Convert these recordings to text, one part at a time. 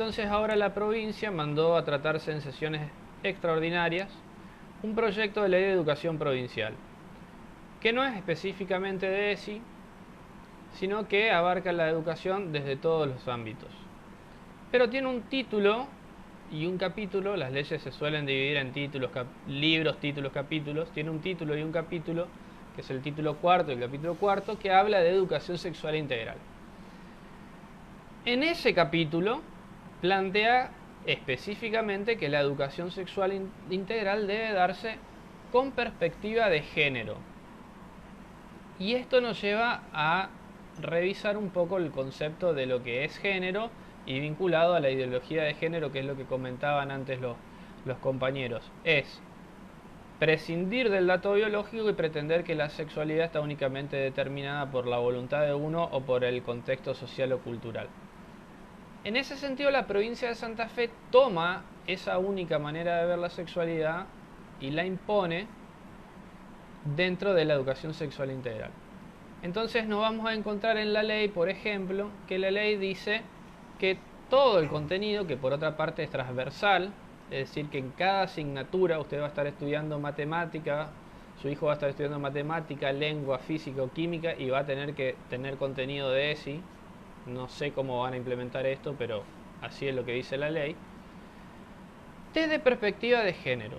Entonces ahora la provincia mandó a tratarse en sesiones extraordinarias un proyecto de ley de educación provincial, que no es específicamente de ESI, sino que abarca la educación desde todos los ámbitos. Pero tiene un título y un capítulo. Las leyes se suelen dividir en títulos, libros, títulos, capítulos. Tiene un título y un capítulo, que es el título cuarto y el capítulo cuarto, que habla de educación sexual integral. En ese capítulo plantea específicamente que la educación sexual integral debe darse con perspectiva de género. Y esto nos lleva a revisar un poco el concepto de lo que es género y vinculado a la ideología de género, que es lo que comentaban antes los compañeros. Es prescindir del dato biológico y pretender que la sexualidad está únicamente determinada por la voluntad de uno o por el contexto social o cultural. En ese sentido, la provincia de Santa Fe toma esa única manera de ver la sexualidad y la impone dentro de la educación sexual integral. Entonces nos vamos a encontrar en la ley, por ejemplo, que la ley dice que todo el contenido, que por otra parte es transversal, es decir, que en cada asignatura usted va a estar estudiando matemática, su hijo va a estar estudiando matemática, lengua, física o química y va a tener que tener contenido de ESI. No sé cómo van a implementar esto, pero así es lo que dice la ley. Desde perspectiva de género.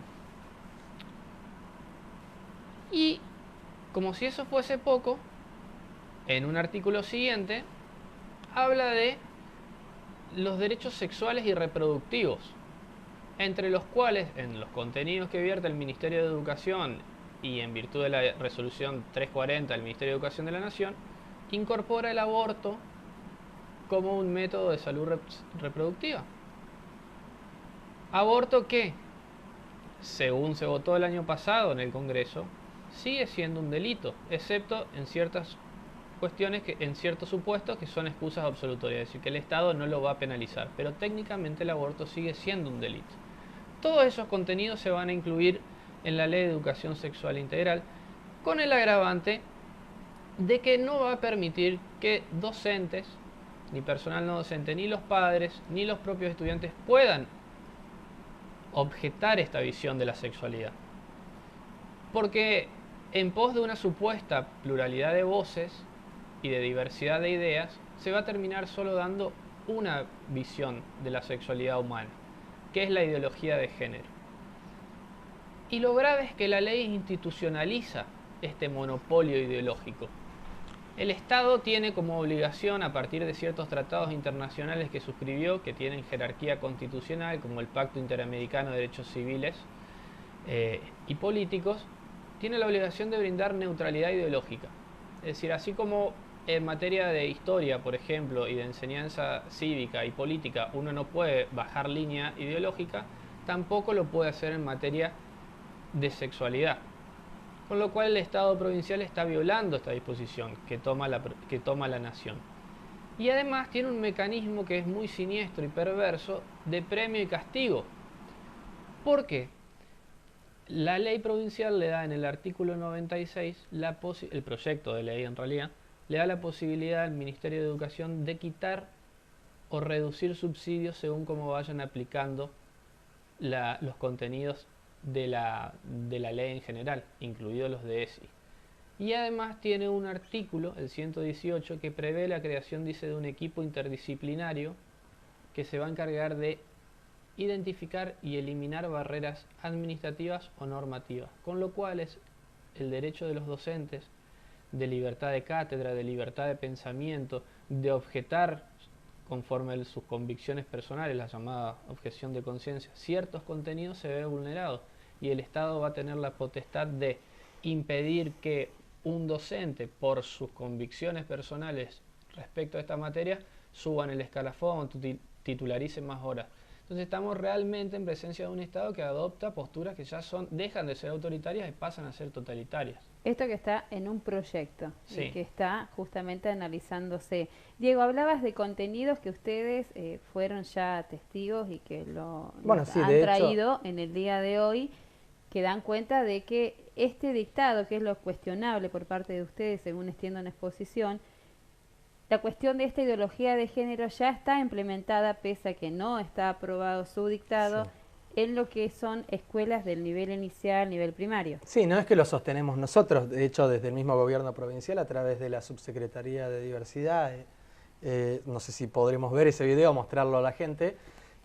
Y como si eso fuese poco, en un artículo siguiente habla de los derechos sexuales y reproductivos, entre los cuales, en los contenidos que vierte el Ministerio de Educación y en virtud de la resolución 340 del Ministerio de Educación de la Nación, incorpora el aborto como un método de salud reproductiva. Aborto que, según se votó el año pasado en el Congreso, sigue siendo un delito, excepto en ciertas cuestiones, en ciertos supuestos que son excusas absolutorias, es decir, que el Estado no lo va a penalizar, pero técnicamente el aborto sigue siendo un delito. Todos esos contenidos se van a incluir en la Ley de Educación Sexual Integral, con el agravante de que no va a permitir que docentes, ni personal no docente, ni los padres, ni los propios estudiantes puedan objetar esta visión de la sexualidad. Porque en pos de una supuesta pluralidad de voces y de diversidad de ideas, se va a terminar solo dando una visión de la sexualidad humana, que es la ideología de género. Y lo grave es que la ley institucionaliza este monopolio ideológico. El Estado tiene como obligación, a partir de ciertos tratados internacionales que suscribió, que tienen jerarquía constitucional, como el Pacto Interamericano de Derechos Civiles y Políticos, tiene la obligación de brindar neutralidad ideológica. Es decir, así como en materia de historia, por ejemplo, y de enseñanza cívica y política, uno no puede bajar línea ideológica, tampoco lo puede hacer en materia de sexualidad. Con lo cual el Estado provincial está violando esta disposición que toma la Nación. Y además tiene un mecanismo que es muy siniestro y perverso de premio y castigo. ¿Por qué? La ley provincial le da en el artículo 96, el proyecto de ley en realidad, le da la posibilidad al Ministerio de Educación de quitar o reducir subsidios según cómo vayan aplicando los contenidos de la ley en general, incluidos los de ESI. Y además tiene un artículo, el 118, que prevé la creación, dice, de un equipo interdisciplinario que se va a encargar de identificar y eliminar barreras administrativas o normativas, con lo cual es el derecho de los docentes de libertad de cátedra, de libertad de pensamiento, de objetar conforme a sus convicciones personales, la llamada objeción de conciencia, ciertos contenidos se ven vulnerados y el Estado va a tener la potestad de impedir que un docente, por sus convicciones personales respecto a esta materia, suba en el escalafón, titularice más horas. Entonces estamos realmente en presencia de un Estado que adopta posturas que ya dejan de ser autoritarias y pasan a ser totalitarias. Esto que está en un proyecto, sí, que está justamente analizándose. Diego, hablabas de contenidos que ustedes fueron ya testigos y que Bueno, sí, han de traído hecho, en el día de hoy, que dan cuenta de que este dictado, que es lo cuestionable por parte de ustedes, según extiendo en exposición, la cuestión de esta ideología de género ya está implementada, pese a que no está aprobado su dictado, Sí. en lo que son escuelas del nivel inicial, nivel primario. Sí, no es que lo sostenemos nosotros, de hecho desde el mismo gobierno provincial a través de la Subsecretaría de Diversidad, no sé si podremos ver ese video, mostrarlo a la gente,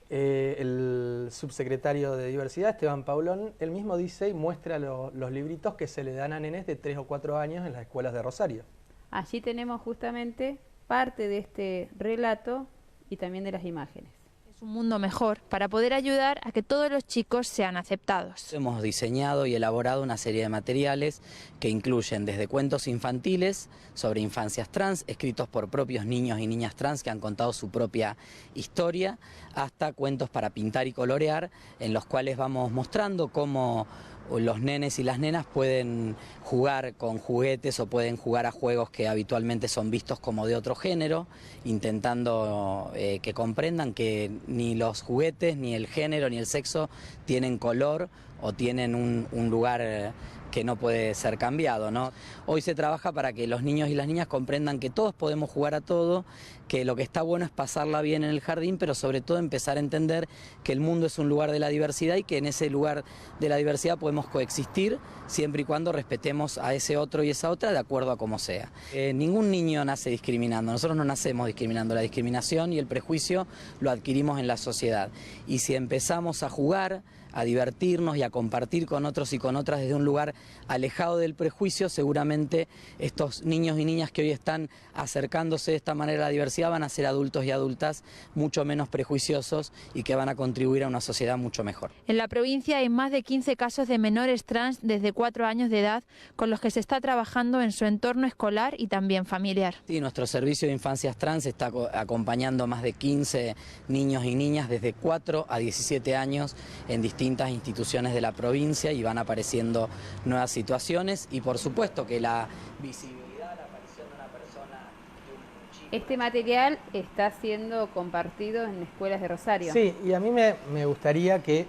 el subsecretario de Diversidad, Esteban Paulón, él mismo dice y muestra los libritos que se le dan a nenes de 3 o 4 años en las escuelas de Rosario. Allí tenemos justamente parte de este relato y también de las imágenes. Es un mundo mejor para poder ayudar a que todos los chicos sean aceptados. Hemos diseñado y elaborado una serie de materiales que incluyen desde cuentos infantiles sobre infancias trans, escritos por propios niños y niñas trans que han contado su propia historia, hasta cuentos para pintar y colorear, en los cuales vamos mostrando cómo los nenes y las nenas pueden jugar con juguetes o pueden jugar a juegos que habitualmente son vistos como de otro género, intentando que comprendan que ni los juguetes, ni el género, ni el sexo tienen color o tienen un lugar que no puede ser cambiado, ¿no? Hoy se trabaja para que los niños y las niñas comprendan que todos podemos jugar a todo, que lo que está bueno es pasarla bien en el jardín, pero sobre todo empezar a entender que el mundo es un lugar de la diversidad y que en ese lugar de la diversidad podemos coexistir siempre y cuando respetemos a ese otro y esa otra de acuerdo a cómo sea. Ningún niño nace discriminando, nosotros no nacemos discriminando, la discriminación y el prejuicio lo adquirimos en la sociedad. Y si empezamos a jugar, a divertirnos y a compartir con otros y con otras desde un lugar alejado del prejuicio, seguramente estos niños y niñas que hoy están acercándose de esta manera a la diversidad van a ser adultos y adultas mucho menos prejuiciosos y que van a contribuir a una sociedad mucho mejor. En la provincia hay más de 15 casos de menores trans desde 4 años de edad con los que se está trabajando en su entorno escolar y también familiar. Sí, nuestro servicio de infancias trans está acompañando a más de 15 niños y niñas desde 4 a 17 años en distintas instituciones de la provincia y van apareciendo nuevas situaciones y por supuesto que la visibilidad, la aparición de una persona, de un chico... Este material está siendo compartido en escuelas de Rosario. Sí, y a mí me gustaría que,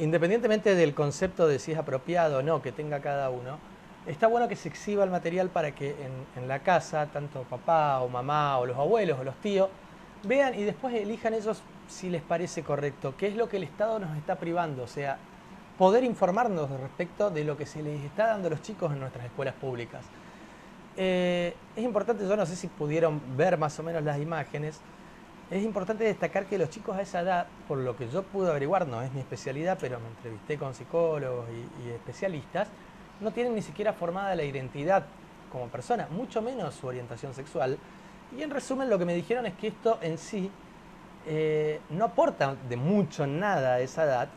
independientemente del concepto de si es apropiado o no que tenga cada uno, está bueno que se exhiba el material para que en la casa, tanto papá o mamá o los abuelos o los tíos, vean y después elijan ellos si les parece correcto, qué es lo que el Estado nos está privando, o sea, poder informarnos respecto de lo que se les está dando a los chicos en nuestras escuelas públicas. Es importante, yo no sé si pudieron ver más o menos las imágenes, es importante destacar que los chicos a esa edad, por lo que yo pude averiguar, no es mi especialidad, pero me entrevisté con psicólogos y especialistas, no tienen ni siquiera formada la identidad como persona, mucho menos su orientación sexual. Y en resumen lo que me dijeron es que esto en sí no aporta de mucho nada a esa edad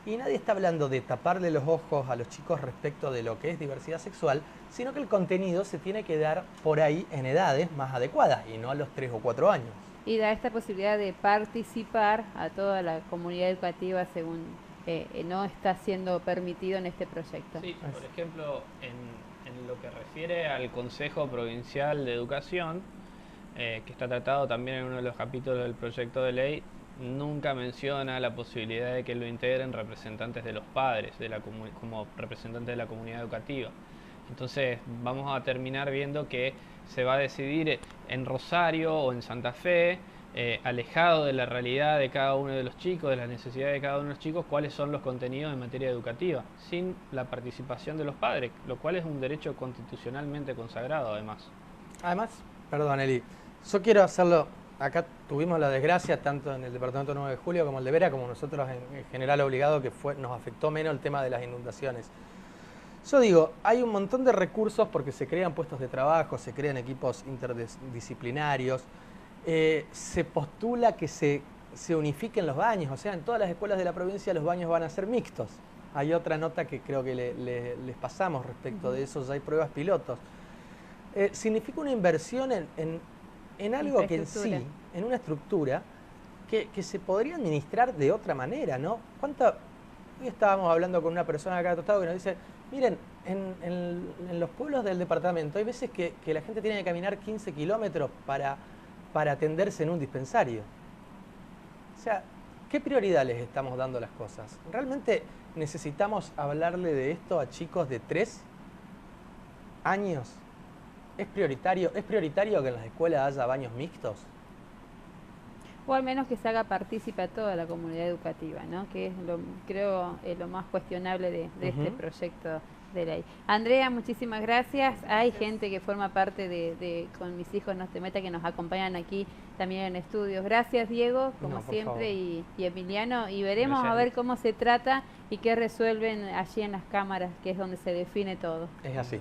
y nadie está hablando de taparle los ojos a los chicos respecto de lo que es diversidad sexual, sino que el contenido se tiene que dar por ahí en edades más adecuadas y no a los 3 o 4 años. Y da esta posibilidad de participar a toda la comunidad educativa según no está siendo permitido en este proyecto. Sí, por ejemplo, en lo que refiere al Consejo Provincial de Educación, que está tratado también en uno de los capítulos del proyecto de ley, nunca menciona la posibilidad de que lo integren representantes de los padres, como representantes de la comunidad educativa. Entonces vamos a terminar viendo que se va a decidir en Rosario o en Santa Fe, alejado de la realidad de cada uno de los chicos, de las necesidades de cada uno de los chicos, cuáles son los contenidos en materia educativa, sin la participación de los padres, lo cual es un derecho constitucionalmente consagrado además. Además, perdón Eli, yo quiero hacerlo, acá tuvimos la desgracia tanto en el departamento 9 de Julio como el de Vera, como nosotros en General Obligado, que nos afectó menos el tema de las inundaciones. Yo digo, hay un montón de recursos porque se crean puestos de trabajo, se crean equipos interdisciplinarios, se postula que se unifiquen los baños, o sea, en todas las escuelas de la provincia los baños van a ser mixtos. Hay otra nota que creo que les pasamos respecto de eso, ya hay pruebas pilotos. Significa una inversión en algo que en sí, en una estructura, que se podría administrar de otra manera, ¿no? Hoy estábamos hablando con una persona acá de Tostado que nos dice, miren, en los pueblos del departamento hay veces que la gente tiene que caminar 15 kilómetros para atenderse en un dispensario. O sea, ¿qué prioridad les estamos dando a las cosas? ¿Realmente necesitamos hablarle de esto a chicos de 3 años? ¿Es prioritario que en las escuelas haya baños mixtos? O al menos que se haga partícipe a toda la comunidad educativa, ¿no? Que es creo lo más cuestionable de este proyecto de ley. Andrea, muchísimas gracias. Hay gente que forma parte de Con Mis Hijos No Te Metas, que nos acompañan aquí también en estudios. Gracias, Diego, como siempre, y Emiliano, y veremos Gracias. a ver cómo se trata y qué resuelven allí en las cámaras, que es donde se define todo. Es así.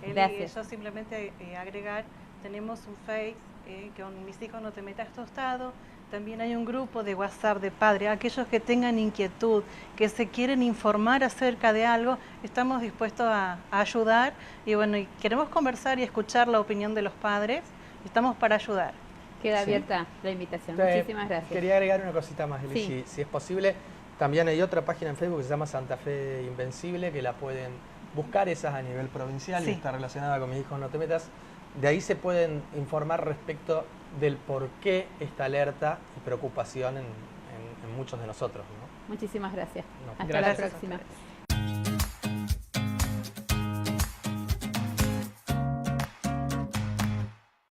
Gracias. Yo simplemente agregar, tenemos un Face, Con Mis Hijos No Te Metas Tostado. También hay un grupo de WhatsApp de padres, aquellos que tengan inquietud, que se quieren informar acerca de algo, estamos dispuestos a ayudar y bueno, y queremos conversar y escuchar la opinión de los padres, estamos para ayudar. Queda abierta la invitación. Entonces, Muchísimas gracias. Quería agregar una cosita más, Eli, Sí. si es posible. También hay otra página en Facebook que se llama Santa Fe Invencible, que la pueden buscar, esa es a nivel provincial y está relacionada con Mis Hijos No Te Metas. De ahí se pueden informar respecto del por qué esta alerta y preocupación en muchos de nosotros, ¿no? Muchísimas gracias. No, Hasta gracias. la próxima.